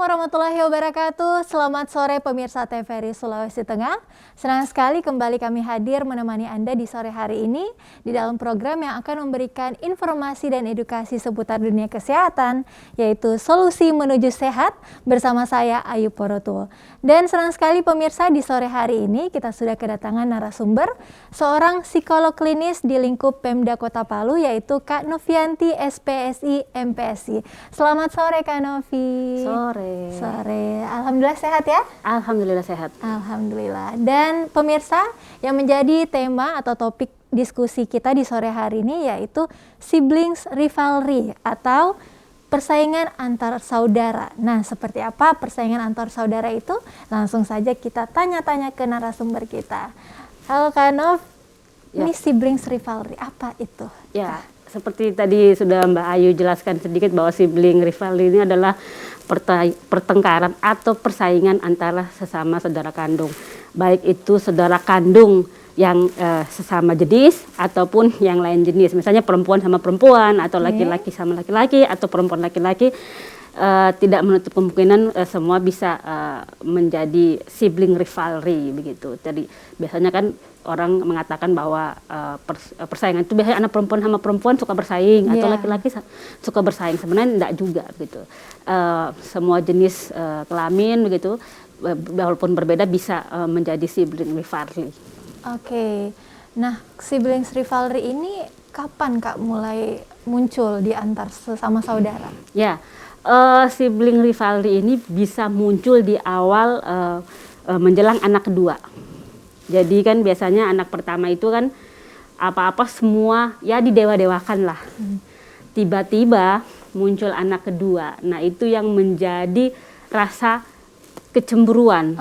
Warahmatullahi Wabarakatuh. Selamat sore pemirsa TVRI Sulawesi Tengah. Senang sekali kembali kami hadir menemani Anda di sore hari ini di dalam program yang akan memberikan informasi dan edukasi seputar dunia kesehatan, yaitu Solusi Menuju Sehat bersama saya Ayu Porotul. Dan senang sekali pemirsa, di sore hari ini kita sudah kedatangan narasumber, seorang psikolog klinis di lingkup Pemda Kota Palu, yaitu Kak Novianti SPSI MPSI. Selamat sore Kak Novi. Sore. Alhamdulillah sehat ya? Alhamdulillah sehat. Alhamdulillah. Dan pemirsa, yang menjadi tema atau topik diskusi kita di sore hari ini yaitu siblings rivalry atau persaingan antar saudara. Nah, seperti apa persaingan antar saudara itu? Langsung saja kita tanya-tanya ke narasumber kita. Halo Kak Nov, ini siblings rivalry, apa itu? Ya, seperti tadi sudah Mbak Ayu jelaskan sedikit bahwa sibling rivalry ini adalah pertengkaran atau persaingan antara sesama saudara kandung. Baik itu saudara kandung yang sesama jenis ataupun yang lain jenis. Misalnya perempuan sama perempuan atau laki-laki sama laki-laki atau perempuan laki-laki. Tidak menutup kemungkinan semua bisa menjadi sibling rivalry begitu. Jadi biasanya kan orang mengatakan bahwa persaingan itu biasanya anak perempuan sama perempuan suka bersaing atau laki-laki suka bersaing. Sebenarnya tidak juga begitu. Semua jenis kelamin begitu walaupun berbeda bisa menjadi sibling rivalry. Oke. Nah, siblings rivalry ini kapan Kak mulai muncul di antar sesama saudara? Ya. Sibling rivalry ini bisa muncul di awal menjelang anak kedua. Jadi kan biasanya anak pertama itu kan apa-apa semua ya didewa-dewakan lah. Tiba-tiba muncul anak kedua. Nah, itu yang menjadi rasa kecemburuan,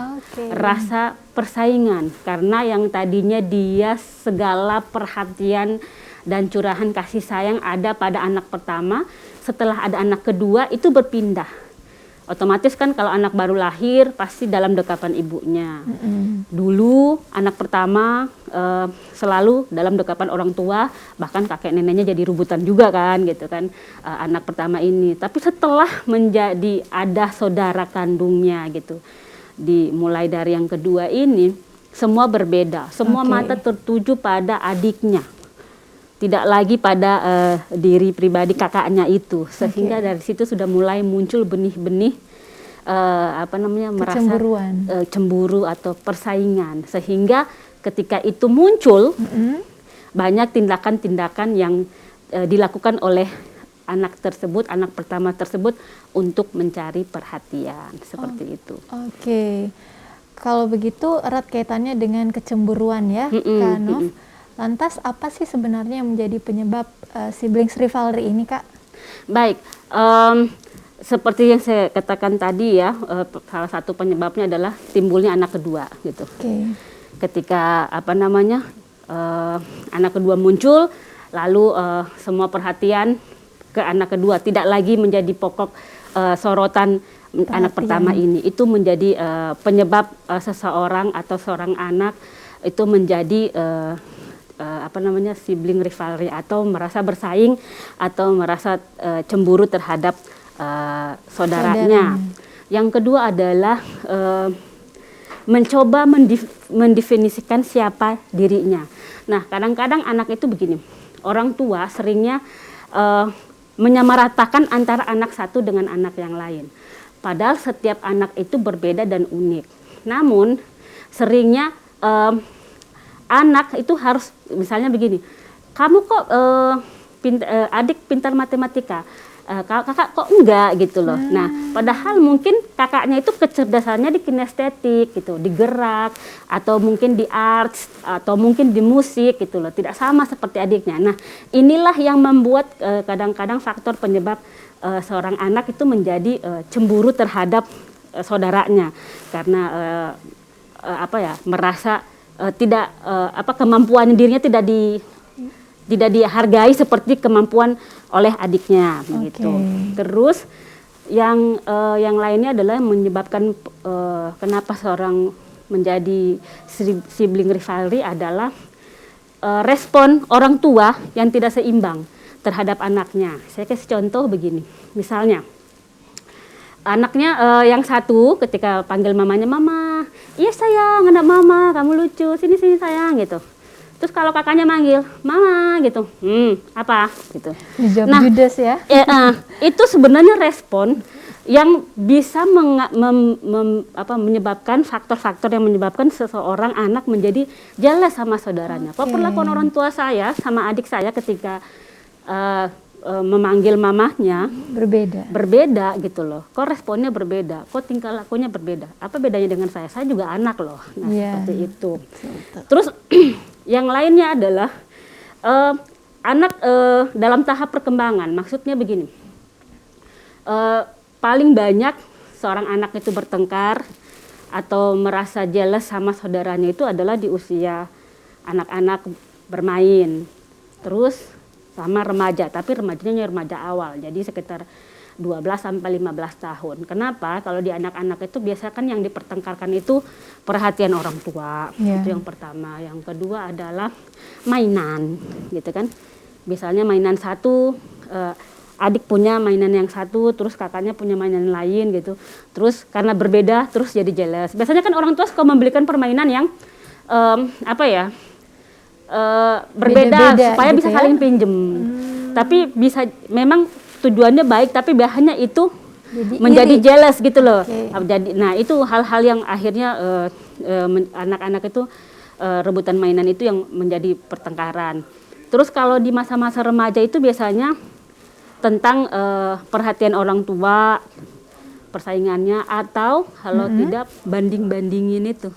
rasa persaingan. Karena yang tadinya dia segala perhatian dan curahan kasih sayang ada pada anak pertama, setelah ada anak kedua itu berpindah. Otomatis kan kalau anak baru lahir pasti dalam dekapan ibunya. Dulu anak pertama selalu dalam dekapan orang tua, bahkan kakek neneknya jadi rebutan juga kan gitu kan anak pertama ini. Tapi setelah menjadi ada saudara kandungnya gitu, dimulai dari yang kedua ini semua berbeda, semua mata tertuju pada adiknya. Tidak lagi pada diri pribadi kakaknya itu, sehingga dari situ sudah mulai muncul benih-benih merasa cemburu atau persaingan, sehingga ketika itu muncul banyak tindakan-tindakan yang dilakukan oleh anak tersebut, anak pertama tersebut untuk mencari perhatian seperti itu. Oke, kalau begitu erat kaitannya dengan kecemburuan ya, Kak Nov. Lantas apa sih sebenarnya yang menjadi penyebab siblings rivalry ini, Kak? Baik, seperti yang saya katakan tadi ya, salah satu penyebabnya adalah timbulnya anak kedua gitu. Ketika anak kedua muncul, lalu semua perhatian ke anak kedua tidak lagi menjadi pokok sorotan anak pertama ini. Itu menjadi penyebab seseorang atau seorang anak itu menjadi sibling rivalry atau merasa bersaing atau merasa cemburu terhadap saudaranya. Yang kedua adalah mencoba mendefinisikan siapa dirinya. Nah, kadang-kadang anak itu begini, orang tua seringnya menyamaratakan antara anak satu dengan anak yang lain. Padahal setiap anak itu berbeda dan unik. Namun seringnya anak itu harus misalnya begini, kamu kok adik pintar matematika, kakak kok enggak gitu loh. Nah, padahal mungkin kakaknya itu kecerdasannya di kinestetik gitu, di gerak, atau mungkin di arts, atau mungkin di musik gitu loh, tidak sama seperti adiknya. Nah, inilah yang membuat kadang-kadang faktor penyebab seorang anak itu menjadi cemburu terhadap saudaranya karena merasa kemampuan dirinya tidak dihargai seperti kemampuan oleh adiknya begitu. Terus yang lainnya adalah menyebabkan kenapa seorang menjadi sibling rivalry adalah respon orang tua yang tidak seimbang terhadap anaknya. Saya kasih contoh begini, misalnya Anaknya yang satu ketika panggil mamanya, mama, iya sayang, anak mama, kamu lucu, sini sayang gitu. Terus kalau kakaknya manggil, mama gitu, apa gitu. Dijawab judes ya. Itu sebenarnya respon yang bisa menyebabkan faktor-faktor yang menyebabkan seseorang anak menjadi jealous sama saudaranya. Kok perlakuan orang tua saya sama adik saya ketika memanggil mamahnya berbeda gitu loh. Kok responnya berbeda, kok tingkah lakunya berbeda. Apa bedanya dengan saya? Saya juga anak loh. Nah, seperti itu. Betul. Terus yang lainnya adalah anak dalam tahap perkembangan. Maksudnya begini, paling banyak seorang anak itu bertengkar atau merasa jealous sama saudaranya itu adalah di usia anak-anak bermain. Terus sama remaja, tapi remajanya remaja awal, jadi sekitar 12 sampai 15 tahun. Kenapa? Kalau di anak-anak itu biasanya kan yang dipertengkarkan itu perhatian orang tua, itu yang pertama. Yang kedua adalah mainan, gitu kan. Misalnya mainan satu, adik punya mainan yang satu, terus kakaknya punya mainan lain gitu. Terus karena berbeda, terus jadi jealous. Biasanya kan orang tua suka membelikan permainan yang berbeda supaya gitu bisa saling pinjem. Tapi bisa memang tujuannya baik, tapi bahannya itu jadi menjadi jealous gitu loh. Jadi, nah itu hal-hal yang akhirnya anak-anak itu rebutan mainan itu yang menjadi pertengkaran. Terus kalau di masa-masa remaja itu biasanya tentang perhatian orang tua, persaingannya, atau kalau tidak banding-bandingin itu.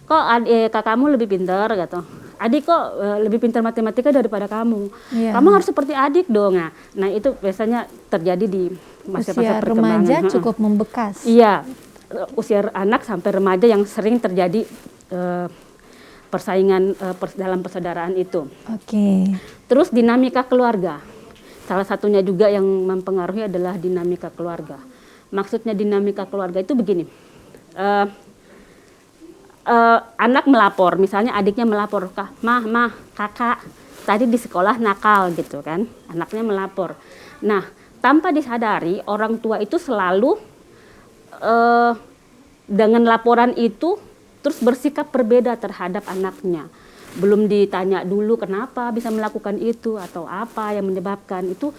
Kok kakakmu lebih pintar gitu. Adik kok lebih pintar matematika daripada kamu. Kamu harus seperti adik dong. Nah itu biasanya terjadi di masa-masa perkembangan. Usia remaja cukup membekas. Iya, usia anak sampai remaja yang sering terjadi persaingan dalam persaudaraan itu. Terus dinamika keluarga. Salah satunya juga yang mempengaruhi adalah dinamika keluarga. Maksudnya dinamika keluarga itu begini. Anak melapor, misalnya adiknya melapor, mah, kakak tadi di sekolah nakal gitu kan, anaknya melapor. Nah, tanpa disadari orang tua itu selalu dengan laporan itu terus bersikap berbeda terhadap anaknya. Belum ditanya dulu kenapa bisa melakukan itu atau apa yang menyebabkan itu.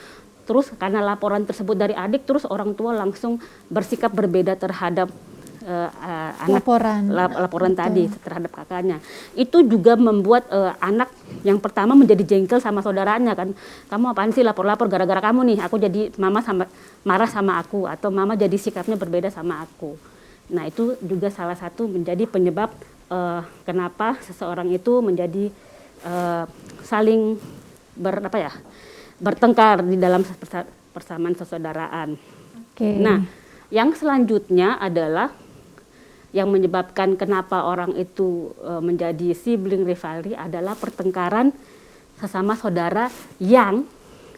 Terus karena laporan tersebut dari adik, terus orang tua langsung bersikap berbeda terhadap laporan tadi terhadap kakaknya. Itu juga membuat anak yang pertama menjadi jengkel sama saudaranya kan. Kamu apaan sih lapor-lapor, gara-gara kamu nih aku jadi mama marah sama aku, atau mama jadi sikapnya berbeda sama aku. Nah itu juga salah satu menjadi penyebab kenapa seseorang itu menjadi saling bertengkar di dalam persamaan persaudaraan. Nah yang selanjutnya adalah yang menyebabkan kenapa orang itu menjadi sibling rivalry adalah pertengkaran sesama saudara yang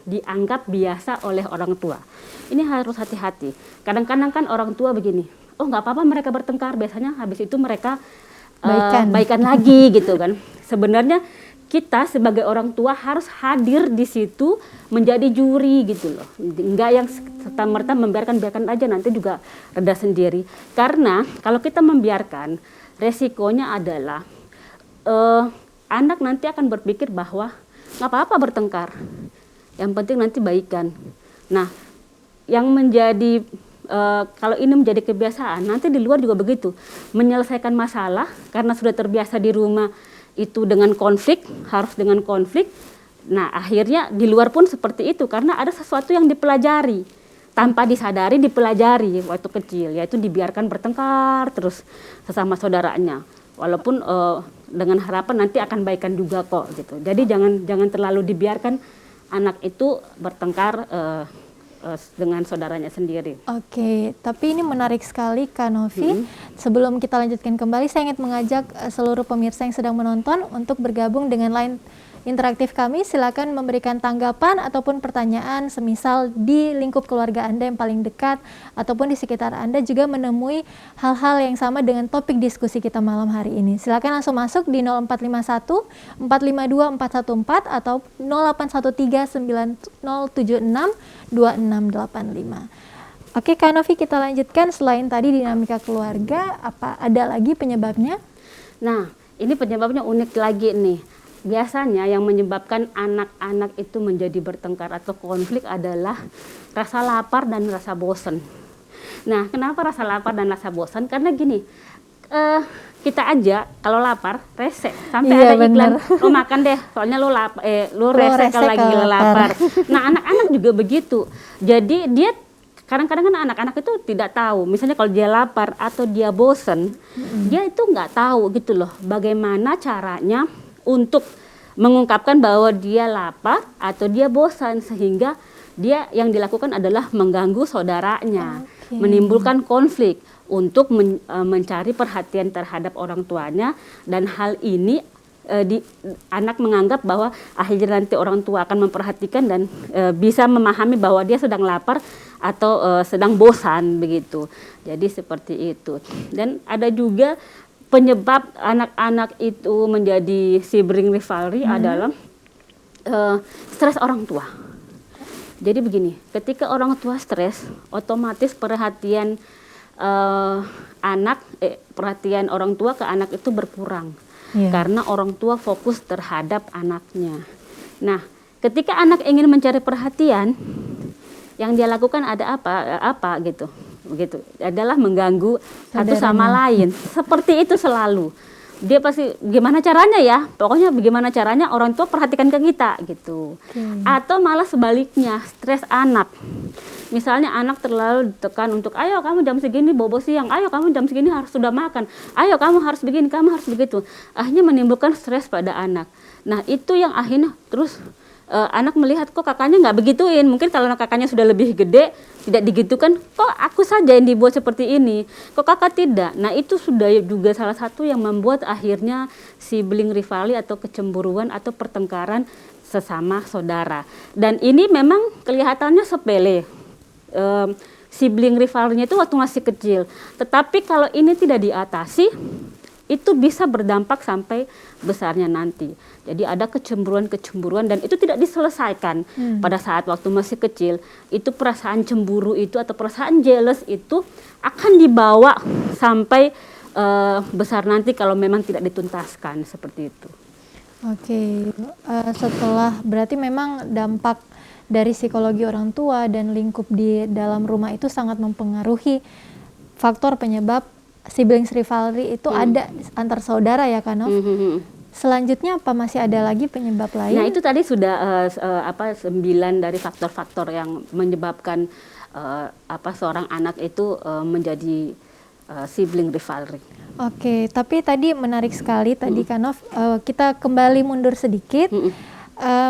dianggap biasa oleh orang tua. Ini harus hati-hati. Kadang-kadang kan orang tua begini, oh nggak apa-apa mereka bertengkar, biasanya habis itu mereka baikan lagi gitu kan. Sebenarnya kita sebagai orang tua harus hadir di situ menjadi juri gitu loh. Enggak yang serta-merta membiarkan aja, nanti juga reda sendiri. Karena kalau kita membiarkan, resikonya adalah anak nanti akan berpikir bahwa nggak apa-apa bertengkar, yang penting nanti baikan. Nah, yang menjadi kalau ini menjadi kebiasaan, nanti di luar juga begitu. Menyelesaikan masalah karena sudah terbiasa di rumah itu dengan konflik, harus dengan konflik. Nah akhirnya di luar pun seperti itu, karena ada sesuatu yang dipelajari tanpa disadari, dipelajari waktu kecil, yaitu dibiarkan bertengkar terus sesama saudaranya, walaupun dengan harapan nanti akan baikan juga kok gitu. Jadi jangan terlalu dibiarkan anak itu bertengkar dengan saudaranya sendiri. Tapi ini menarik sekali Kak Novi. Sebelum kita lanjutkan kembali, saya ingin mengajak seluruh pemirsa yang sedang menonton untuk bergabung dengan line interaktif kami. Silakan memberikan tanggapan ataupun pertanyaan semisal di lingkup keluarga Anda yang paling dekat ataupun di sekitar Anda juga menemui hal-hal yang sama dengan topik diskusi kita malam hari ini. Silakan langsung masuk di 0451 452 414 atau 0813 9076 2685. Oke, Kak Novi, kita lanjutkan. Selain tadi dinamika keluarga, apa ada lagi penyebabnya? Nah, ini penyebabnya unik lagi nih. Biasanya yang menyebabkan anak-anak itu menjadi bertengkar atau konflik adalah rasa lapar dan rasa bosan. Nah, kenapa rasa lapar dan rasa bosan? Karena gini, kita aja kalau lapar rese, sampai Iya, ada iklan, bener. lo makan deh, soalnya lo rese kalau lagi kalau lapar. Nah, anak-anak juga begitu. Jadi dia kadang-kadang kan anak-anak itu tidak tahu, misalnya kalau dia lapar atau dia bosen, dia itu nggak tahu gitu loh, bagaimana caranya untuk mengungkapkan bahwa dia lapar atau dia bosan, sehingga dia yang dilakukan adalah mengganggu saudaranya, Oke. menimbulkan konflik untuk mencari perhatian terhadap orang tuanya, dan hal ini anak menganggap bahwa akhirnya nanti orang tua akan memperhatikan dan bisa memahami bahwa dia sedang lapar atau sedang bosan begitu. Jadi seperti itu. Dan ada juga penyebab anak-anak itu menjadi sibling rivalry adalah stres orang tua. Jadi begini, ketika orang tua stres, otomatis perhatian perhatian orang tua ke anak itu berkurang. Karena orang tua fokus terhadap anaknya. Nah, ketika anak ingin mencari perhatian, yang dia lakukan ada apa gitu, begitu, adalah mengganggu satu sama lain. Seperti itu selalu. Dia pasti gimana caranya ya, pokoknya bagaimana caranya orang tua perhatikan ke kita gitu. Atau malah sebaliknya, stres anak. Misalnya anak terlalu ditekan untuk, ayo kamu jam segini bobo siang, ayo kamu jam segini harus sudah makan, ayo kamu harus begini, kamu harus begitu. Akhirnya menimbulkan stres pada anak. Nah, itu yang akhirnya terus anak melihat kok kakaknya nggak begituin. Mungkin kalau kakaknya sudah lebih gede, tidak digitukan, kok aku saja yang dibuat seperti ini, kok kakak tidak. Nah, itu sudah juga salah satu yang membuat akhirnya sibling rivalry atau kecemburuan atau pertengkaran sesama saudara. Dan ini memang kelihatannya sepele. Sibling rivalry-nya itu waktu masih kecil. Tetapi kalau ini tidak diatasi, itu bisa berdampak sampai besarnya nanti. Jadi ada kecemburuan dan itu tidak diselesaikan pada saat waktu masih kecil. Itu perasaan cemburu itu atau perasaan jealous itu akan dibawa sampai besar nanti kalau memang tidak dituntaskan, seperti itu. Oke, setelah berarti memang dampak dari psikologi orang tua dan lingkup di dalam rumah itu sangat mempengaruhi faktor penyebab siblings rivalry itu ada antar saudara ya, Kak Nov. Selanjutnya apa, masih ada lagi penyebab lain? Nah, itu tadi sudah 9 dari faktor-faktor yang menyebabkan seorang anak itu menjadi sibling rivalry. Oke, tapi tadi menarik sekali tadi Kak Nov, kita kembali mundur sedikit.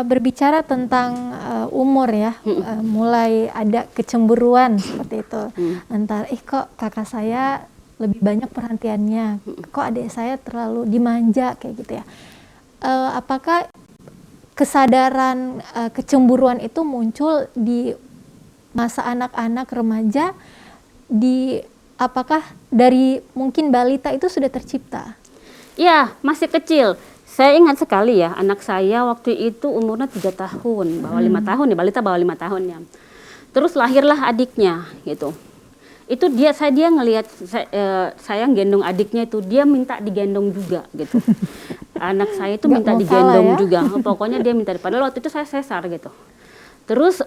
Berbicara tentang umur ya, mulai ada kecemburuan seperti itu antara kok kakak saya lebih banyak perhatiannya, kok adik saya terlalu dimanja kayak gitu ya. Apakah kesadaran kecemburuan itu muncul di masa anak-anak remaja, apakah dari mungkin balita itu sudah tercipta? Ya, masih kecil. Saya ingat sekali ya, anak saya waktu itu umurnya 3 tahun, bawah 5 tahun ya, balita bawah 5 tahun ya. Terus lahirlah adiknya gitu. Itu dia ngelihat saya gendong adiknya itu, dia minta digendong juga gitu. Anak saya itu minta digendong juga. Pokoknya dia minta, padahal waktu itu saya sesar gitu. Terus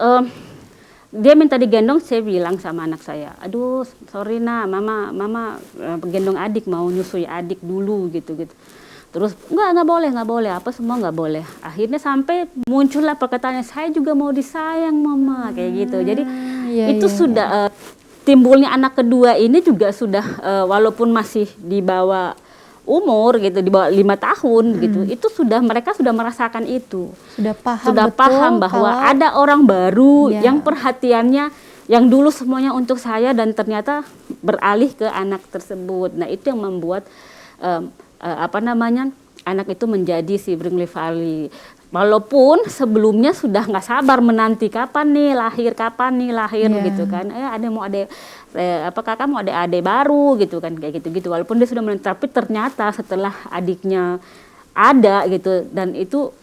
dia minta digendong, saya bilang sama anak saya, aduh sorry nak, mama gendong adik, mau nyusui adik dulu gitu. Terus nggak boleh, apa semua nggak boleh. Akhirnya sampai muncullah perkataannya, saya juga mau disayang mama, kayak gitu. Jadi itu sudah timbulnya anak kedua ini juga sudah walaupun masih di bawah umur gitu, di bawah 5 tahun gitu, itu mereka sudah merasakan itu. Sudah paham bahwa ada orang baru yang perhatiannya yang dulu semuanya untuk saya dan ternyata beralih ke anak tersebut. Nah, itu yang membuat anak itu menjadi sibling rivalry. Walaupun sebelumnya sudah nggak sabar menanti kapan nih lahir gitu kan. Kakak mau adik baru gitu kan, kayak gitu. Walaupun dia sudah menanti, tapi ternyata setelah adiknya ada gitu, dan itu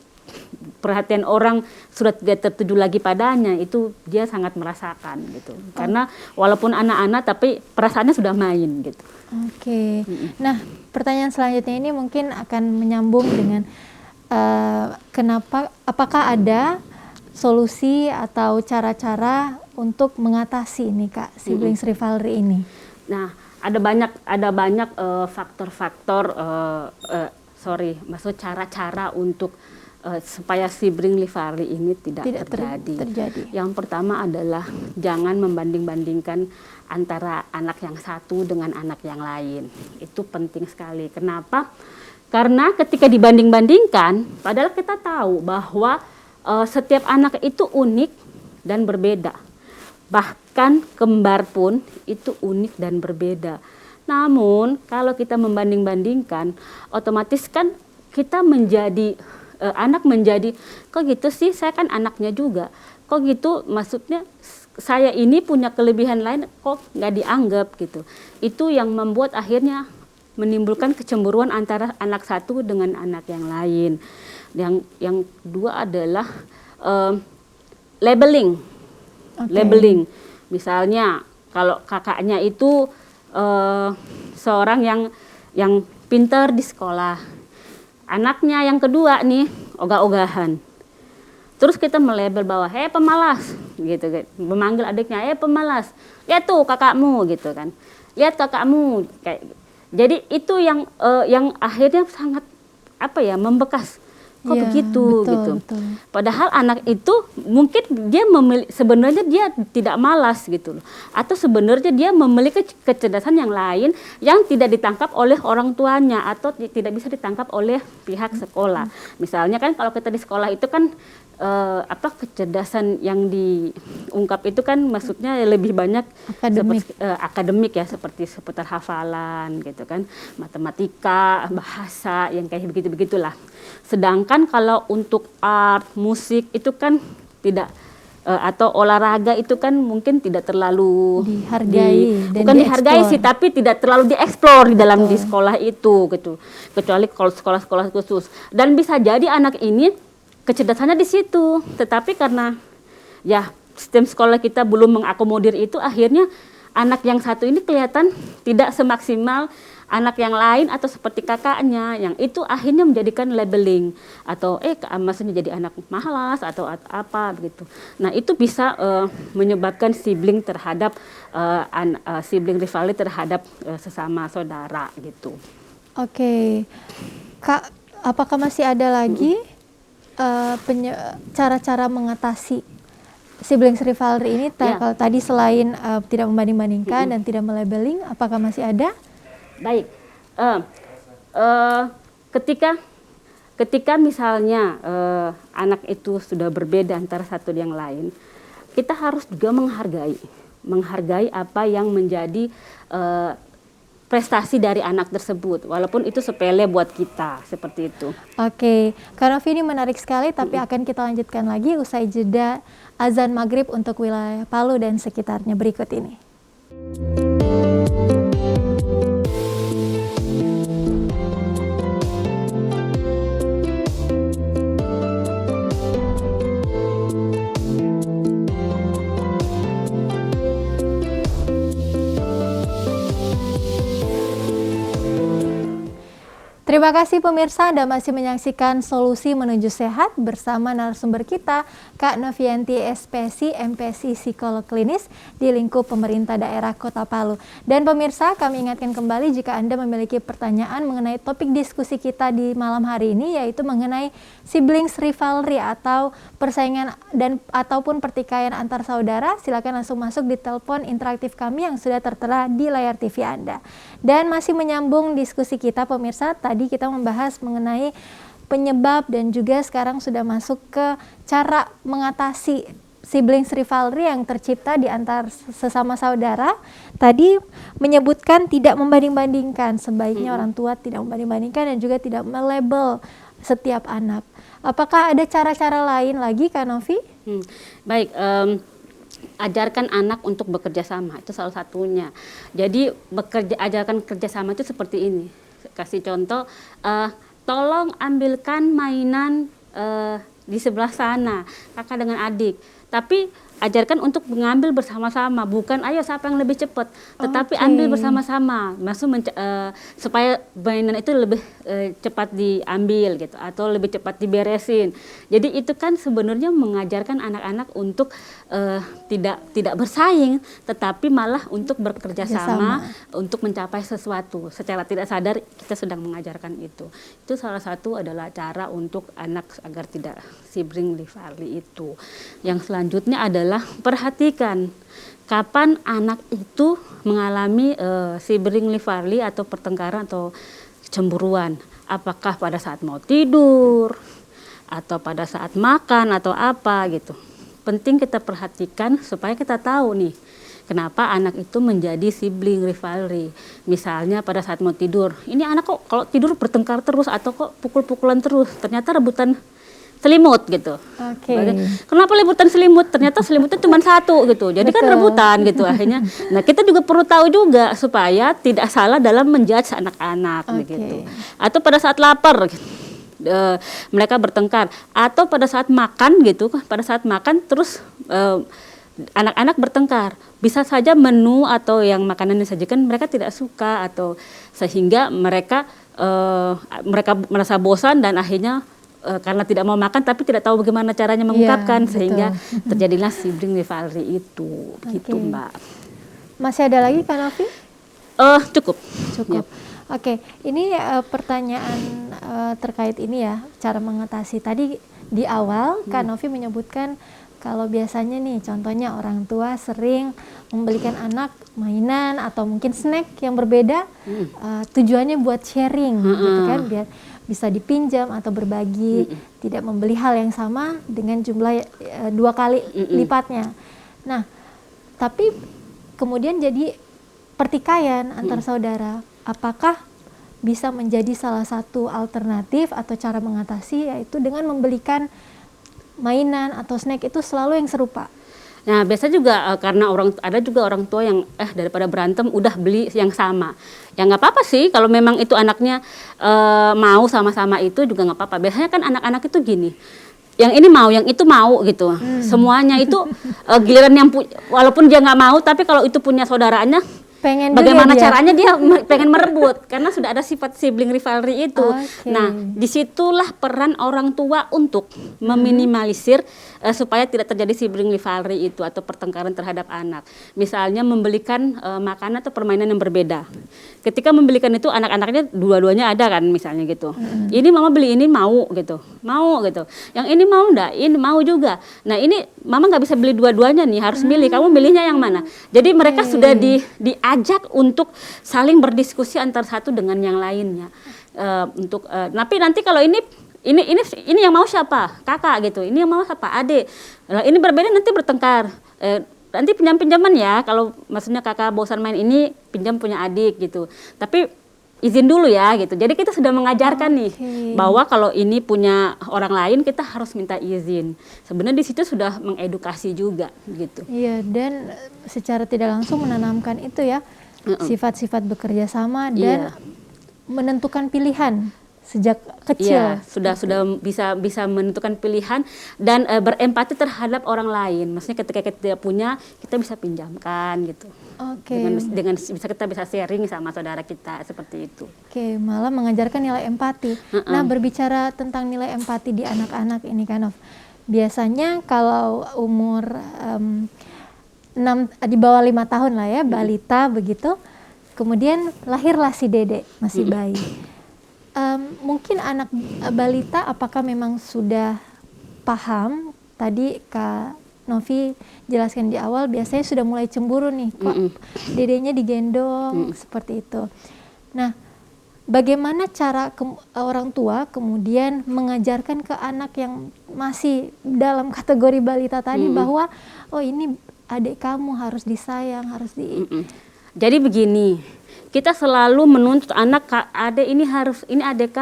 perhatian orang sudah tidak tertuju lagi padanya, itu dia sangat merasakan gitu. Karena walaupun anak-anak tapi perasaannya sudah main gitu. Oke. Nah, pertanyaan selanjutnya ini mungkin akan menyambung dengan apakah ada solusi atau cara-cara untuk mengatasi ini Kak, siblings rivalry ini? Nah, ada banyak faktor-faktor maksud cara-cara untuk supaya sibling rivalry ini tidak terjadi. Yang pertama adalah jangan membanding-bandingkan antara anak yang satu dengan anak yang lain. Itu penting sekali. Kenapa? Karena ketika dibanding-bandingkan, padahal kita tahu bahwa setiap anak itu unik dan berbeda. Bahkan kembar pun itu unik dan berbeda. Namun kalau kita membanding-bandingkan, otomatis kan kita menjadi anak menjadi, kok gitu sih, saya kan anaknya juga. Kok gitu, maksudnya saya ini punya kelebihan lain kok nggak dianggap gitu. Itu yang membuat akhirnya menimbulkan kecemburuan antara anak satu dengan anak yang lain. Yang kedua adalah labeling. Labeling. Misalnya kalau kakaknya itu seorang yang pintar di sekolah. Anaknya yang kedua nih ogah-ogahan. Terus kita melabel bahwa pemalas gitu, memanggil adiknya pemalas. Lihat tuh kakakmu gitu kan. Lihat kakakmu kayak. Jadi itu yang akhirnya sangat membekas. Kok begitu gitu. Betul. Padahal anak itu mungkin dia sebenarnya dia tidak malas gitu loh. Atau sebenarnya dia memiliki kecerdasan yang lain yang tidak ditangkap oleh orang tuanya atau tidak bisa ditangkap oleh pihak sekolah. Misalnya kan kalau kita di sekolah itu kan kecerdasan yang diungkap itu kan maksudnya lebih banyak akademik ya, seperti seputar hafalan gitu kan, matematika, bahasa yang kayak begitulah. Sedangkan kalau untuk art, musik itu kan tidak atau olahraga itu kan mungkin tidak terlalu bukan dihargai sih, tapi tidak terlalu dieksplor di dalam di sekolah itu gitu. Kecuali kalau sekolah-sekolah khusus. Dan bisa jadi anak ini kecerdasannya di situ, tetapi karena ya sistem sekolah kita belum mengakomodir itu, akhirnya anak yang satu ini kelihatan tidak semaksimal anak yang lain atau seperti kakaknya, yang itu akhirnya menjadikan labeling atau maksudnya jadi anak malas atau apa begitu. Nah itu bisa menyebabkan sibling terhadap sibling rivalry terhadap sesama saudara gitu. Oke, Kak, apakah masih ada lagi cara-cara mengatasi siblings rivalry ini? Kalau tadi selain tidak membanding-bandingkan dan tidak melabeling, apakah masih ada? Baik, ketika misalnya anak itu sudah berbeda antara satu yang lain, kita harus juga menghargai apa yang menjadi prestasi dari anak tersebut, walaupun itu sepele buat kita, seperti itu. Oke, Kak Novi, ini menarik sekali, tapi akan kita lanjutkan lagi usai jeda azan maghrib untuk wilayah Palu dan sekitarnya berikut ini. Terima kasih pemirsa, Anda masih menyaksikan Solusi Menuju Sehat bersama narasumber kita, Kak Novianti SPSI, MPSI Psikolog Klinis di lingkup pemerintah daerah Kota Palu. Dan pemirsa, kami ingatkan kembali jika Anda memiliki pertanyaan mengenai topik diskusi kita di malam hari ini, yaitu mengenai siblings rivalry atau persaingan dan ataupun pertikaian antar saudara, silakan langsung masuk di telepon interaktif kami yang sudah tertera di layar TV Anda. Dan masih menyambung diskusi kita pemirsa, tadi kita membahas mengenai penyebab dan juga sekarang sudah masuk ke cara mengatasi siblings rivalry yang tercipta di antar sesama saudara. Tadi menyebutkan tidak membanding-bandingkan, sebaiknya orang tua tidak membanding-bandingkan dan juga tidak melabel setiap anak. Apakah ada cara-cara lain lagi, Kak Novi? Baik, ajarkan anak untuk bekerja sama, itu salah satunya. Jadi ajarkan kerjasama itu seperti ini. Kasih contoh, tolong ambilkan mainan di sebelah sana, kakak dengan adik. Tapi ajarkan untuk mengambil bersama-sama, bukan ayo siapa yang lebih cepat, tetapi ambil bersama-sama. Supaya mainan itu lebih cepat diambil gitu, atau lebih cepat diberesin. Jadi itu kan sebenarnya mengajarkan anak-anak untuk tidak bersaing, tetapi malah untuk bekerja sama untuk mencapai sesuatu. Secara tidak sadar kita sedang mengajarkan itu. Itu salah satu adalah cara untuk anak agar tidak sibling rivalry itu. Yang selanjutnya adalah perhatikan kapan anak itu mengalami sibling rivalry atau pertengkaran atau cemburuan. Apakah pada saat mau tidur atau pada saat makan atau apa gitu. Penting kita perhatikan supaya kita tahu nih kenapa anak itu menjadi sibling rivalry. Misalnya pada saat mau tidur, ini anak kok kalau tidur bertengkar terus atau kok pukul-pukulan terus, ternyata rebutan selimut gitu. Kenapa rebutan selimut? Ternyata selimutnya cuma satu gitu. Jadi kan rebutan gitu akhirnya. Nah, kita juga perlu tahu juga supaya tidak salah dalam menjudge anak-anak gitu. Atau pada saat lapar mereka bertengkar, atau pada saat makan gitu, pada saat makan terus anak-anak bertengkar. Bisa saja menu atau yang makanan yang disajikan mereka tidak suka, atau sehingga mereka merasa bosan dan akhirnya karena tidak mau makan tapi tidak tahu bagaimana caranya mengungkapkan, sehingga terjadilah sibling rivalry itu. Gitu Mbak. Masih ada lagi Kak Novi? Cukup. Yep. Oke, ini pertanyaan terkait ini ya, cara mengatasi. Tadi di awal Kak Novi menyebutkan kalau biasanya nih contohnya orang tua sering membelikan anak mainan atau mungkin snack yang berbeda, tujuannya buat sharing gitu kan, biar bisa dipinjam atau berbagi, tidak membeli hal yang sama dengan jumlah 2 kali lipatnya. Nah, tapi kemudian jadi pertikaian antar saudara. Apakah bisa menjadi salah satu alternatif atau cara mengatasi, yaitu dengan membelikan mainan atau snack itu selalu yang serupa? Nah, biasa juga karena ada juga orang tua yang daripada berantem udah beli yang sama. Ya nggak apa-apa sih kalau memang itu anaknya mau sama-sama, itu juga nggak apa-apa. Biasanya kan anak-anak itu gini, yang ini mau, yang itu mau gitu. Semuanya itu giliran yang walaupun dia nggak mau, tapi kalau itu punya saudaranya, bagaimana caranya dia pengen merebut, karena sudah ada sifat sibling rivalry itu. Nah, disitulah peran orang tua untuk meminimalisir supaya tidak terjadi sibling rivalry itu atau pertengkaran terhadap anak. Misalnya membelikan makanan atau permainan yang berbeda. Ketika membelikan itu anak-anaknya dua-duanya ada kan misalnya gitu. Ini mama beli ini mau gitu. Mau gitu. Yang ini mau enggak? Ini mau juga. Nah, ini mama nggak bisa beli dua-duanya nih, harus milih. Kamu milihnya yang mana? Jadi mereka sudah diajak untuk saling berdiskusi antar satu dengan yang lainnya. Tapi nanti kalau ini yang mau siapa? Kakak gitu. Ini yang mau siapa? Adik. Nah, ini berbeda nanti bertengkar. Nanti pinjam-pinjaman ya. Kalau maksudnya kakak bosan main ini, pinjam punya adik gitu. Tapi izin dulu ya gitu. Jadi kita sudah mengajarkan nih bahwa kalau ini punya orang lain kita harus minta izin. Sebenarnya di situ sudah mengedukasi juga gitu. Iya, dan secara tidak langsung menanamkan itu ya, sifat-sifat bekerja sama dan menentukan pilihan sejak kecil. Iya, sudah bisa menentukan pilihan dan berempati terhadap orang lain. Maksudnya ketika kita tidak punya, kita bisa pinjamkan gitu. Dengan kita bisa sharing sama saudara kita seperti itu. Malah mengajarkan nilai empati. Nah, berbicara tentang nilai empati di anak-anak ini Kak Nov, biasanya kalau umur 6 di bawah 5 tahun lah ya, balita begitu, kemudian lahirlah si Dede, masih bayi. Mungkin anak balita apakah memang sudah paham? Tadi Kak Novi jelaskan di awal, biasanya sudah mulai cemburu nih, kok dedenya digendong seperti itu. Nah, bagaimana cara orang tua kemudian mengajarkan ke anak yang masih dalam kategori balita tadi bahwa oh ini adik kamu harus disayang, harus Jadi begini, kita selalu menuntut anak, adik ini adik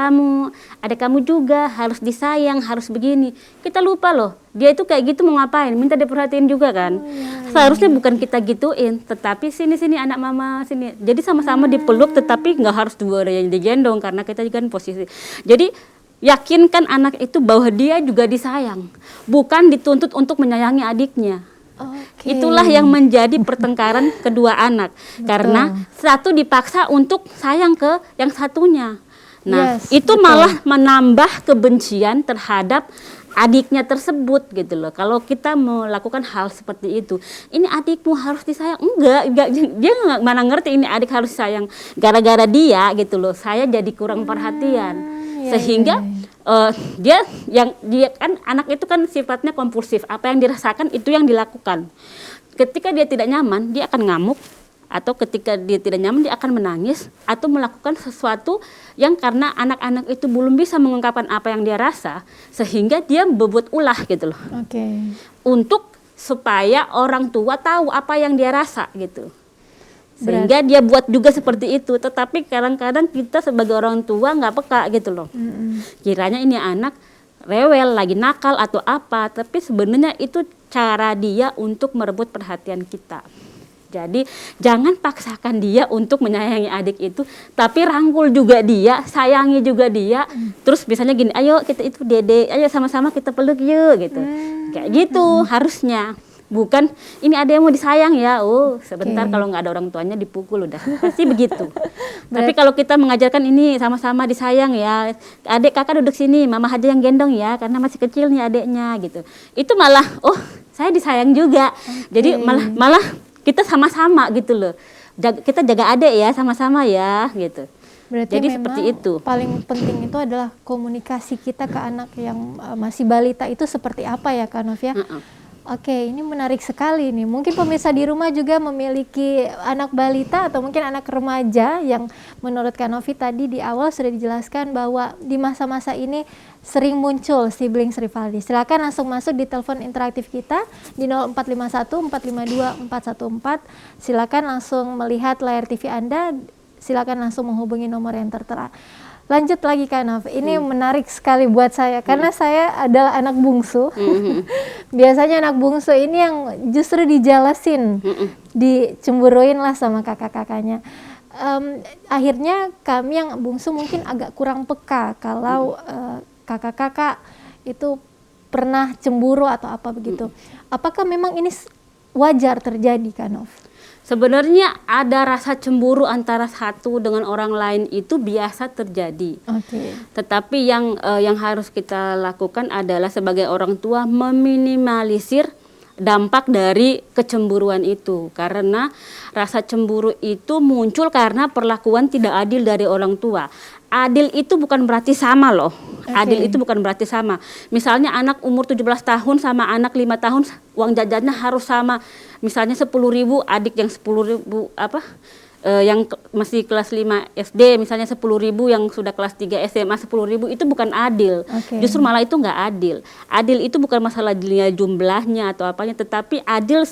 kamu juga harus disayang, harus begini. Kita lupa loh, dia itu kayak gitu mau ngapain, minta diperhatiin juga kan. Seharusnya bukan kita gituin, tetapi sini anak mama sini. Jadi sama-sama dipeluk, tetapi nggak harus dua yang digendong karena kita juga kan posisi. Jadi yakinkan anak itu bahwa dia juga disayang, bukan dituntut untuk menyayangi adiknya. Oke. Itulah yang menjadi pertengkaran kedua anak. Karena satu dipaksa untuk sayang ke yang satunya. Nah, Yes, itu betul. malah menambah kebencian terhadap adiknya tersebut gitu loh. Kalau kita melakukan hal seperti itu, ini adikmu harus disayang. Enggak, dia nggak mana ngerti ini adik harus sayang. Gara-gara dia gitu loh, saya jadi kurang perhatian. Iya, Sehingga iya. dia kan anak itu kan sifatnya kompulsif. Apa yang dirasakan itu yang dilakukan. Ketika dia tidak nyaman, dia akan ngamuk, atau ketika dia tidak nyaman dia akan menangis atau melakukan sesuatu yang karena anak-anak itu belum bisa mengungkapkan apa yang dia rasa, sehingga dia berbuat ulah gitu loh. Oke. Untuk supaya orang tua tahu apa yang dia rasa gitu. Sehingga dia buat juga seperti itu, tetapi kadang-kadang kita sebagai orang tua nggak peka gitu loh. Kiranya ini anak rewel, lagi nakal atau apa, tapi sebenarnya itu cara dia untuk merebut perhatian kita. Jadi jangan paksakan dia untuk menyayangi adik itu, tapi rangkul juga dia, sayangi juga dia. Terus misalnya gini, ayo kita itu dede, ayo sama-sama kita peluk yuk gitu. Kayak gitu harusnya. Bukan ini ada yang mau disayang ya, sebentar kalau nggak ada orang tuanya dipukul udah. Pasti begitu. Tapi kalau kita mengajarkan ini sama-sama disayang ya, adik kakak duduk sini, mama aja yang gendong ya, karena masih kecil nih adiknya gitu. Itu malah, saya disayang juga. Jadi malah kita sama-sama gitu loh. Kita jaga adik ya, sama-sama ya gitu. Berarti jadi memang seperti itu. Paling penting itu adalah komunikasi kita ke anak yang masih balita itu seperti apa ya Kak Novia? Oke, ini menarik sekali nih. Mungkin pemirsa di rumah juga memiliki anak balita atau mungkin anak remaja yang menurut Kak Novi tadi di awal sudah dijelaskan bahwa di masa-masa ini sering muncul siblings rivaldi. Silakan langsung masuk di telepon interaktif kita di 0451 452 414. Silakan langsung melihat layar TV Anda. Silakan langsung menghubungi nomor yang tertera. Lanjut lagi Kak Nov, ini menarik sekali buat saya karena saya adalah anak bungsu. Biasanya anak bungsu ini yang justru dijalasin, dicemburuin lah sama kakak-kakaknya. Akhirnya kami yang bungsu mungkin agak kurang peka kalau kakak-kakak itu pernah cemburu atau apa begitu. Apakah memang ini wajar terjadi Kak Nov? Sebenarnya ada rasa cemburu antara satu dengan orang lain itu biasa terjadi. Tetapi yang harus kita lakukan adalah sebagai orang tua meminimalisir dampak dari kecemburuan itu. Karena rasa cemburu itu muncul karena perlakuan tidak adil dari orang tua. Adil itu bukan berarti sama loh. Adil itu bukan berarti sama. Misalnya anak umur 17 tahun sama anak 5 tahun uang jajannya harus sama. Misalnya 10.000, adik yang 10.000 yang masih kelas 5 SD misalnya 10.000, yang sudah kelas 3 SMA 10.000, itu bukan adil. Justru malah itu nggak adil. Adil itu bukan masalah jumlahnya atau apanya, tetapi adil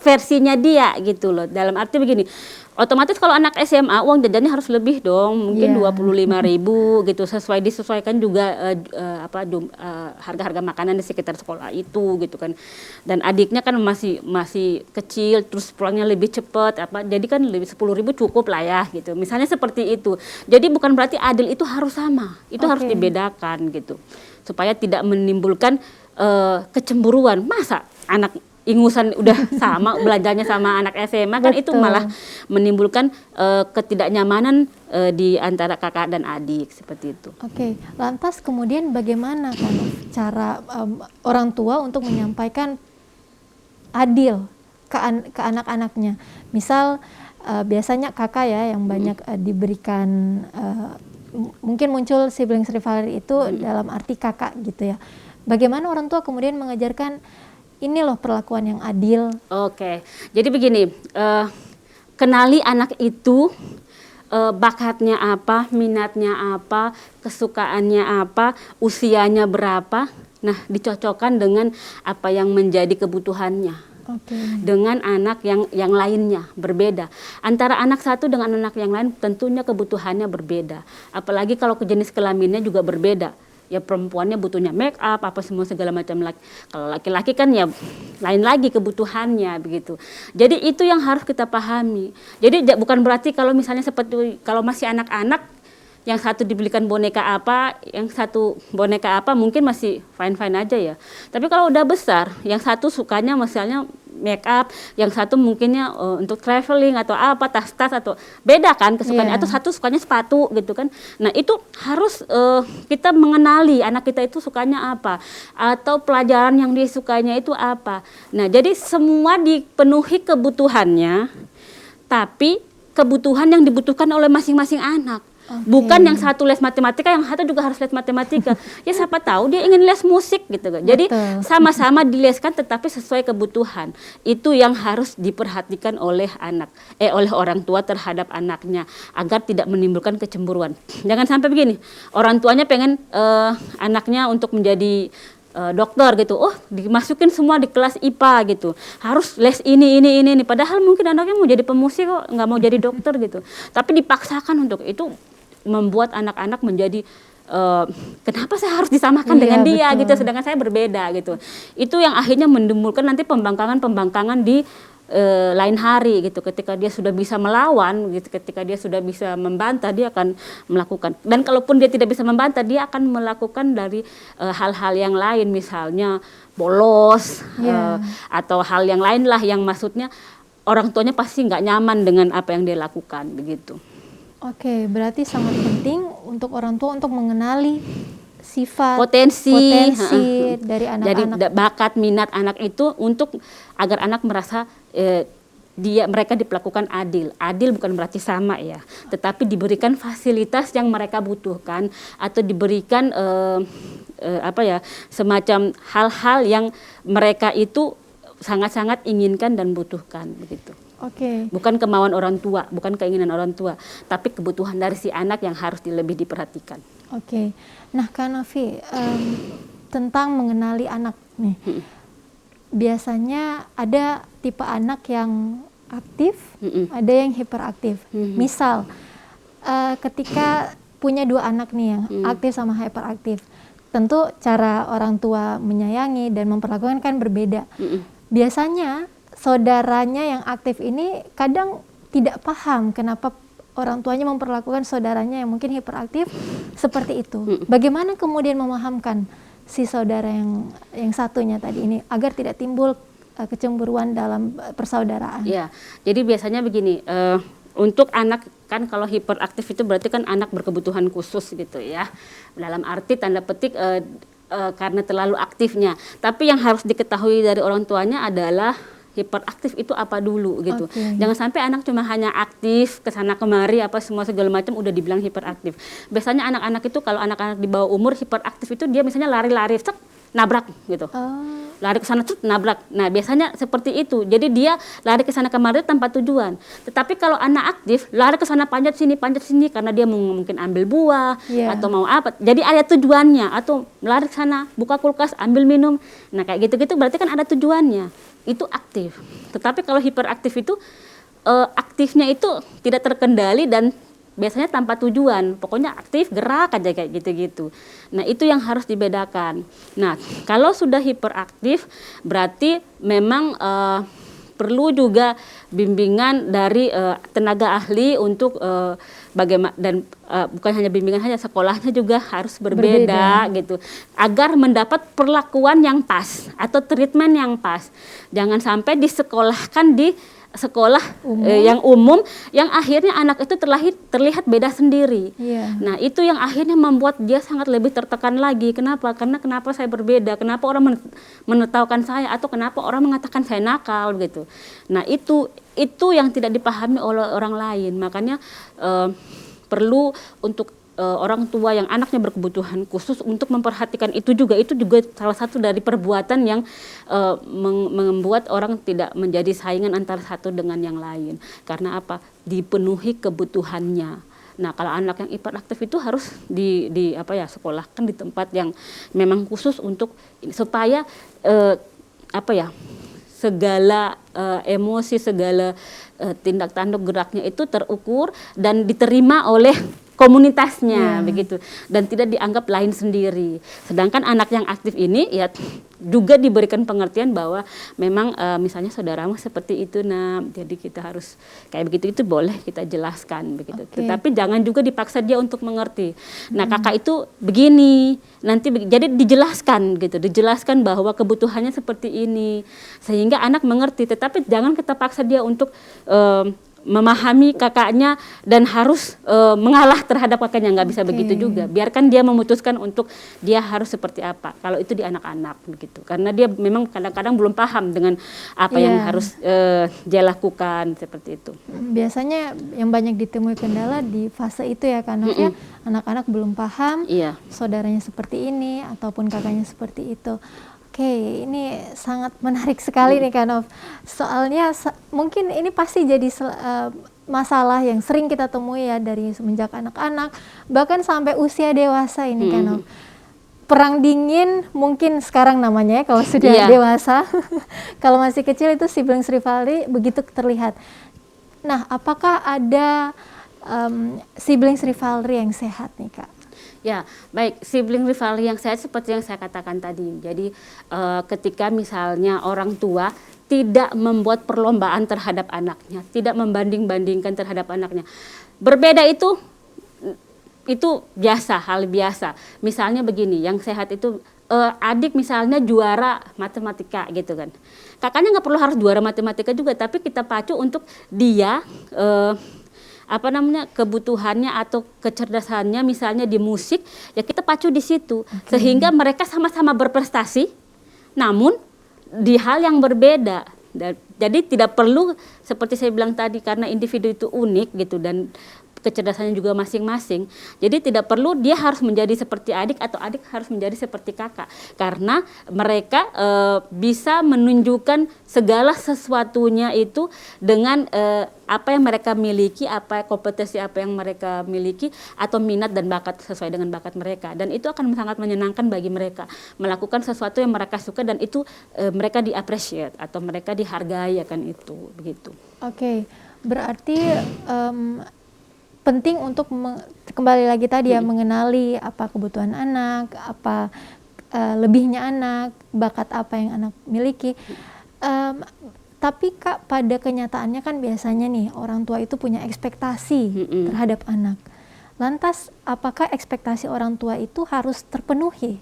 versinya dia gitu loh. Dalam arti begini, otomatis kalau anak SMA uang jajannya harus lebih dong, mungkin 25.000 gitu, disesuaikan juga harga-harga makanan di sekitar sekolah itu gitu kan. Dan adiknya kan masih kecil, terus pulangnya lebih cepat jadi kan lebih 10.000 cukup lah ya gitu. Misalnya seperti itu. Jadi bukan berarti adil itu harus sama, itu harus dibedakan gitu. Supaya tidak menimbulkan kecemburuan. Masa anak ingusan udah sama belajarnya sama anak SMA kan itu malah menimbulkan ketidaknyamanan di antara kakak dan adik seperti itu. Lantas kemudian bagaimana kan cara orang tua untuk menyampaikan adil ke anak-anaknya? Misal biasanya kakak ya yang banyak diberikan mungkin muncul siblings rivalry itu dalam arti kakak gitu ya. Bagaimana orang tua kemudian mengajarkan ini loh perlakuan yang adil? Jadi begini, kenali anak itu bakatnya apa, minatnya apa, kesukaannya apa, usianya berapa. Nah, dicocokkan dengan apa yang menjadi kebutuhannya. Dengan anak yang lainnya berbeda. Antara anak satu dengan anak yang lain tentunya kebutuhannya berbeda. Apalagi kalau jenis kelaminnya juga berbeda. Ya perempuannya butuhnya make up apa semua segala macam. Kalau laki-laki kan ya lain lagi kebutuhannya begitu. Jadi itu yang harus kita pahami. Jadi bukan berarti kalau misalnya seperti kalau masih anak-anak yang satu dibelikan boneka apa, yang satu boneka apa mungkin masih fine-fine aja ya. Tapi kalau udah besar, yang satu sukanya misalnya make up, yang satu mungkinnya untuk traveling atau apa, tas-tas atau beda kan kesukaannya, atau satu sukanya sepatu gitu kan. Nah itu harus kita mengenali anak kita itu sukanya apa, atau pelajaran yang dia sukanya itu apa. Nah jadi semua dipenuhi kebutuhannya, tapi kebutuhan yang dibutuhkan oleh masing-masing anak. Bukan yang satu les matematika, yang satu juga harus les matematika. Ya siapa tahu dia ingin les musik gitu kan. Jadi sama-sama dileskan tetapi sesuai kebutuhan. Itu yang harus diperhatikan oleh oleh orang tua terhadap anaknya agar tidak menimbulkan kecemburuan. Jangan sampai begini, orang tuanya pengen anaknya untuk menjadi dokter gitu, dimasukin semua di kelas IPA gitu, harus les ini, padahal mungkin anaknya mau jadi pemusik kok, nggak mau jadi dokter gitu, tapi dipaksakan untuk itu, membuat anak-anak menjadi kenapa saya harus disamakan dengan dia gitu, sedangkan saya berbeda gitu. Itu yang akhirnya menimbulkan nanti pembangkangan di lain hari gitu, ketika dia sudah bisa melawan gitu, ketika dia sudah bisa membantah, dia akan melakukan. Dan kalaupun dia tidak bisa membantah, dia akan melakukan dari hal-hal yang lain, misalnya bolos atau hal yang lain lah, yang maksudnya orang tuanya pasti nggak nyaman dengan apa yang dia lakukan begitu. Oke, berarti sangat penting untuk orang tua untuk mengenali sifat, potensi dari anak-anak. Jadi bakat minat anak itu untuk agar anak merasa mereka diperlakukan adil. Adil bukan berarti sama ya, tetapi diberikan fasilitas yang mereka butuhkan, atau diberikan semacam hal-hal yang mereka itu sangat-sangat inginkan dan butuhkan begitu. Bukan kemauan orang tua, bukan keinginan orang tua, tapi kebutuhan dari si anak yang harus lebih diperhatikan. Nah Kak Novi, tentang mengenali anak nih, biasanya ada tipe anak yang aktif, ada yang hiperaktif. Misal, ketika punya dua anak nih yang aktif sama hiperaktif, tentu cara orang tua menyayangi dan memperlakukan kan berbeda. Biasanya saudaranya yang aktif ini kadang tidak paham kenapa orang tuanya memperlakukan saudaranya yang mungkin hiperaktif seperti itu. Bagaimana kemudian memahamkan si saudara yang satunya tadi ini agar tidak timbul kecemburuan dalam persaudaraan? Ya, jadi biasanya begini, untuk anak kan kalau hiperaktif itu berarti kan anak berkebutuhan khusus gitu ya. Dalam arti tanda petik karena terlalu aktifnya. Tapi yang harus diketahui dari orang tuanya adalah hiperaktif itu apa dulu gitu. Jangan sampai anak cuma hanya aktif kesana kemari apa semua segala macam udah dibilang hiperaktif. Biasanya anak-anak itu kalau anak-anak di bawah umur hiperaktif itu dia misalnya lari-lari nabrak gitu. Lari ke sana nabrak. Nah, biasanya seperti itu. Jadi dia lari ke sana kemari tanpa tujuan. Tetapi kalau anak aktif lari ke sana panjat sini karena dia mungkin ambil buah atau mau apa. Jadi ada tujuannya, atau lari ke sana buka kulkas ambil minum. Nah, kayak gitu-gitu berarti kan ada tujuannya. Itu aktif. Tetapi kalau hiperaktif itu aktifnya itu tidak terkendali dan biasanya tanpa tujuan, pokoknya aktif gerak aja kayak gitu-gitu. Nah itu yang harus dibedakan. Nah kalau sudah hiperaktif berarti memang perlu juga bimbingan dari tenaga ahli untuk bagaimana, dan bukan hanya bimbingan saja, sekolahnya juga harus berbeda gitu, agar mendapat perlakuan yang pas atau treatment yang pas. Jangan sampai disekolahkan di sekolah yang umum yang akhirnya anak itu terlihat beda sendiri. Nah itu yang akhirnya membuat dia sangat lebih tertekan lagi. Kenapa? Karena kenapa saya berbeda? Kenapa orang menertawakan saya? Atau kenapa orang mengatakan saya nakal gitu? Nah itu yang tidak dipahami oleh orang lain. Makanya perlu untuk orang tua yang anaknya berkebutuhan khusus untuk memperhatikan itu juga salah satu dari perbuatan yang membuat orang tidak menjadi saingan antara satu dengan yang lain. Karena apa? Dipenuhi kebutuhannya. Nah, kalau anak yang hiperaktif itu harus sekolahkan di tempat yang memang khusus untuk supaya segala emosi, segala tindak tanduk geraknya itu terukur dan diterima oleh komunitasnya begitu, dan tidak dianggap lain sendiri. Sedangkan anak yang aktif ini ya juga diberikan pengertian bahwa memang misalnya saudaramu seperti itu jadi kita harus kayak begitu, itu boleh kita jelaskan begitu. Tetapi jangan juga dipaksa dia untuk mengerti. Nah kakak itu begini, nanti jadi dijelaskan gitu, dijelaskan bahwa kebutuhannya seperti ini sehingga anak mengerti. Tetapi jangan kita paksa dia untuk memahami kakaknya dan harus mengalah terhadap kakaknya, nggak bisa begitu juga. Biarkan dia memutuskan untuk dia harus seperti apa. Kalau itu di anak-anak begitu, karena dia memang kadang-kadang belum paham dengan apa yang harus dia lakukan seperti itu. Biasanya yang banyak ditemui kendala di fase itu ya, karena anak-anak belum paham saudaranya seperti ini ataupun kakaknya seperti itu. Oke, ini sangat menarik sekali nih Kanov. Soalnya mungkin ini pasti jadi masalah yang sering kita temui ya dari semenjak anak-anak bahkan sampai usia dewasa ini Kanov. Perang dingin mungkin sekarang namanya ya kalau sudah dewasa. Kalau masih kecil itu siblings rivalry begitu terlihat. Nah, apakah ada siblings rivalry yang sehat nih Kak? Ya, baik, sibling rivalry yang sehat seperti yang saya katakan tadi. Jadi ketika misalnya orang tua tidak membuat perlombaan terhadap anaknya, tidak membanding-bandingkan terhadap anaknya. Berbeda itu biasa, hal biasa. Misalnya begini, yang sehat itu adik misalnya juara matematika gitu kan. Kakaknya nggak perlu harus juara matematika juga, tapi kita pacu untuk dia kebutuhannya atau kecerdasannya misalnya di musik, ya kita pacu di situ sehingga mereka sama-sama berprestasi namun di hal yang berbeda. Jadi tidak perlu seperti saya bilang tadi, karena individu itu unik gitu dan kecerdasannya juga masing-masing. Jadi tidak perlu dia harus menjadi seperti adik atau adik harus menjadi seperti kakak, karena mereka bisa menunjukkan segala sesuatunya itu dengan apa yang mereka miliki, kompetensi apa yang mereka miliki atau minat dan bakat sesuai dengan bakat mereka, dan itu akan sangat menyenangkan bagi mereka melakukan sesuatu yang mereka suka dan itu mereka di-appreciate atau mereka dihargai akan itu begitu. Oke, berarti penting untuk kembali lagi tadi ya, mengenali apa kebutuhan anak, apa lebihnya anak, bakat apa yang anak miliki. Tapi Kak, pada kenyataannya kan biasanya nih orang tua itu punya ekspektasi terhadap anak. Lantas apakah ekspektasi orang tua itu harus terpenuhi?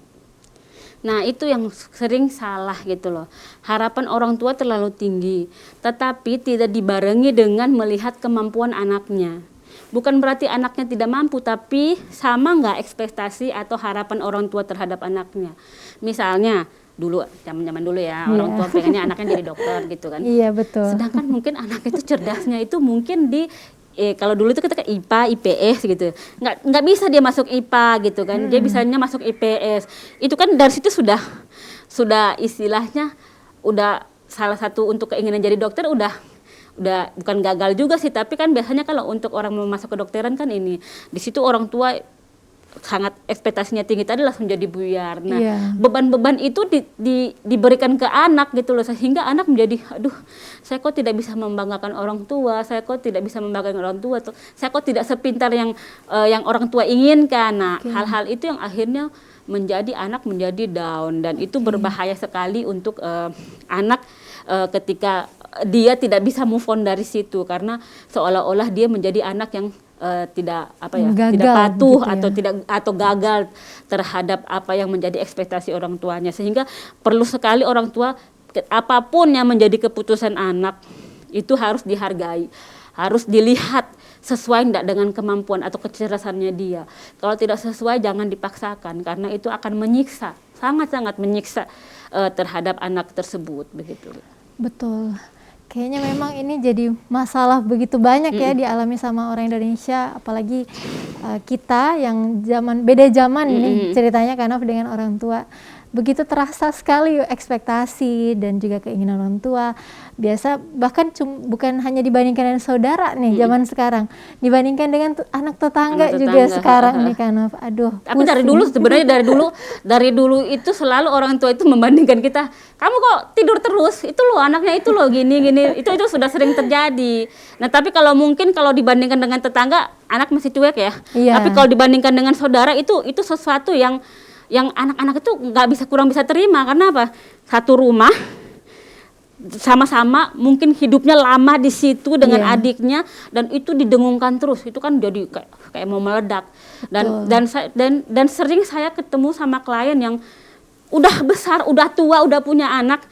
Nah itu yang sering salah gitu loh. Harapan orang tua terlalu tinggi, tetapi tidak dibarengi dengan melihat kemampuan anaknya. Bukan berarti anaknya tidak mampu, tapi sama nggak ekspektasi atau harapan orang tua terhadap anaknya. Misalnya dulu, zaman dulu ya, orang tua pengennya anaknya jadi dokter gitu kan. Iya betul. Sedangkan mungkin anak itu cerdasnya itu mungkin di kalau dulu itu kita ke IPA, IPS gitu. Nggak bisa dia masuk IPA gitu kan. Dia bisanya masuk IPS. Itu kan dari situ sudah istilahnya udah salah satu untuk keinginan jadi dokter udah bukan gagal juga sih, tapi kan biasanya kalau untuk orang mau masuk ke dokteran kan ini di situ orang tua sangat ekspektasinya tinggi, tadi langsung jadi buyar. Nah beban-beban itu diberikan ke anak gitu loh, sehingga anak menjadi aduh, saya kok tidak bisa membanggakan orang tua, saya kok tidak bisa membanggakan orang tua, saya kok tidak sepintar yang orang tua inginkan. Nah hal-hal itu yang akhirnya menjadi anak menjadi down, dan itu berbahaya sekali untuk anak ketika dia tidak bisa move on dari situ, karena seolah-olah dia menjadi anak yang tidak patuh gitu ya, atau gagal terhadap apa yang menjadi ekspektasi orang tuanya. Sehingga perlu sekali orang tua apapun yang menjadi keputusan anak itu harus dihargai, harus dilihat sesuai tidak dengan kemampuan atau kecerdasannya dia. Kalau tidak sesuai jangan dipaksakan, karena itu akan menyiksa, sangat-sangat menyiksa terhadap anak tersebut begitu. Betul. Kayaknya memang ini jadi masalah begitu banyak ya dialami sama orang Indonesia, apalagi kita yang beda zaman nih ceritanya karena dengan orang tua. begitu terasa sekali ekspektasi dan juga keinginan orang tua. Biasa bahkan bukan hanya dibandingkan dengan saudara nih zaman sekarang, dibandingkan dengan anak tetangga juga sekarang nih kan. Aduh. Tapi dari dulu sebenarnya dari dulu itu selalu orang tua itu membandingkan kita. Kamu kok tidur terus? Itu loh anaknya itu loh gini. Itu sudah sering terjadi. Nah, tapi kalau mungkin kalau dibandingkan dengan tetangga, anak masih cuek ya. Iya. Tapi kalau dibandingkan dengan saudara itu sesuatu yang anak-anak itu kurang bisa terima. Karena apa? Satu rumah sama-sama mungkin hidupnya lama di situ dengan adiknya, dan itu didengungkan terus. Itu kan jadi kayak mau meledak. Dan sering saya ketemu sama klien yang udah besar, udah tua, udah punya anak.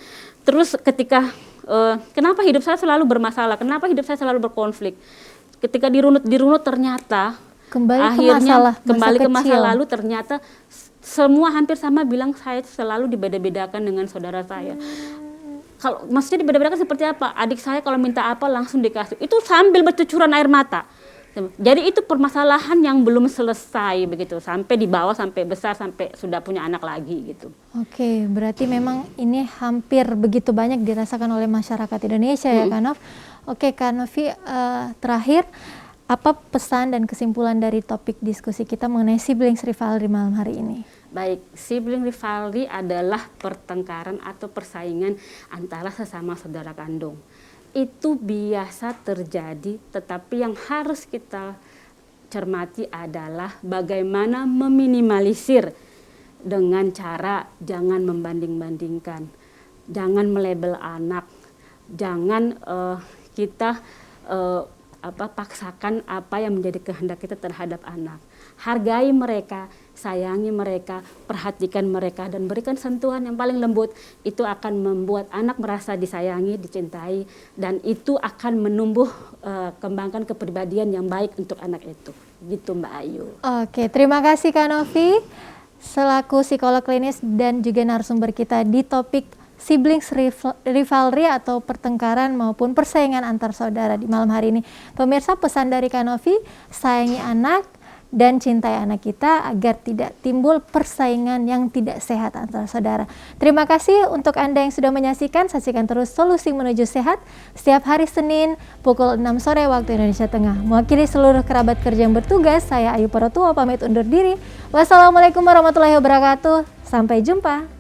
Terus ketika kenapa hidup saya selalu bermasalah? Kenapa hidup saya selalu berkonflik? Ketika dirunut ternyata akhirnya kembali ke masa lalu, ternyata semua hampir sama bilang saya selalu dibeda-bedakan dengan saudara saya. Kalau maksudnya dibeda-bedakan seperti apa? Adik saya kalau minta apa langsung dikasih. Itu sambil bercucuran air mata. Jadi itu permasalahan yang belum selesai begitu, sampai dibawa sampai besar, sampai sudah punya anak lagi gitu. Oke, berarti memang ini hampir begitu banyak dirasakan oleh masyarakat Indonesia ya Kak Nov. Oke Kak Novi, terakhir apa pesan dan kesimpulan dari topik diskusi kita mengenai siblings rivalry malam hari ini? Baik, sibling rivalry adalah pertengkaran atau persaingan antara sesama saudara kandung. Itu biasa terjadi, tetapi yang harus kita cermati adalah bagaimana meminimalisir dengan cara jangan membanding-bandingkan, jangan melabel anak, jangan kita paksakan apa yang menjadi kehendak kita terhadap anak. Hargai mereka, sayangi mereka, perhatikan mereka, dan berikan sentuhan yang paling lembut. Itu akan membuat anak merasa disayangi, dicintai, dan itu akan menumbuh kembangkan kepribadian yang baik untuk anak itu. Gitu Mbak Ayu. Oke, terima kasih Kak Novi selaku psikolog klinis dan juga narasumber kita di topik siblings rivalry atau pertengkaran maupun persaingan antar saudara di malam hari ini. Pemirsa, pesan dari Kak Novi, sayangi anak dan cintai anak kita agar tidak timbul persaingan yang tidak sehat antar saudara. Terima kasih untuk Anda yang sudah menyaksikan. Saksikan terus Solusi Menuju Sehat setiap hari Senin pukul 6 sore waktu Indonesia Tengah. Mewakili seluruh kerabat kerja yang bertugas, saya Ayu Parotua pamit undur diri. Wassalamualaikum warahmatullahi wabarakatuh. Sampai jumpa.